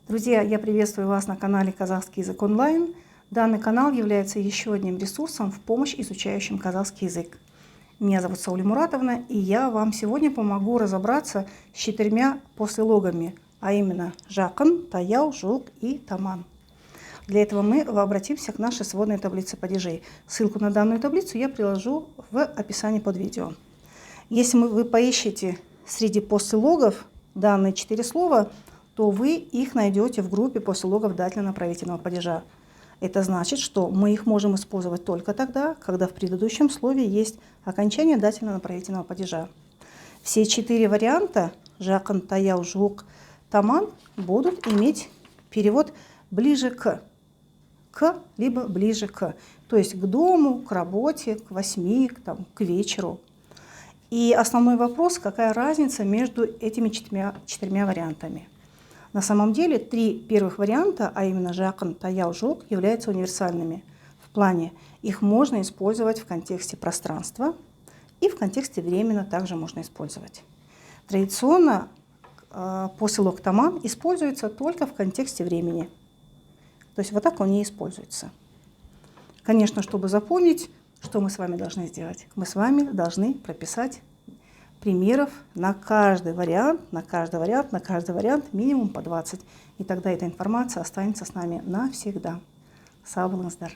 Друзья, я приветствую вас на канале «Казахский язык онлайн». Данный канал является еще одним ресурсом в помощь изучающим казахский язык. Меня зовут Сауля Муратовна, и я вам сегодня помогу разобраться с 4 послелогами, а именно «жақын», «таяу», «жуық» и «таман». Для этого мы обратимся к нашей сводной таблице падежей. Ссылку на данную таблицу я приложу в описании под видео. Если вы поищете среди послелогов данные 4 слова, то вы их найдете в группе послелогов дательно-направительного падежа. Это значит, что мы их можем использовать только тогда, когда в предыдущем слове есть окончание дательно-направительного падежа. Все 4 варианта «жақын», «таяу», «жуық», «таман» будут иметь перевод «ближе к», либо «ближе к», то есть к дому, к работе, к 8, к вечеру. И основной вопрос, какая разница между этими 4 вариантами. На самом деле 3 первых варианта, а именно «жақын», «таяу», «жуық», являются универсальными. В плане их можно использовать в контексте пространства и в контексте времени также можно использовать. Традиционно послелог «таман» используется только в контексте времени. То есть вот так он и используется. Конечно, чтобы запомнить, что мы с вами должны сделать? Мы с вами должны прописать примеров на каждый вариант, минимум по 20. И тогда эта информация останется с нами навсегда. Сау болыңыздар.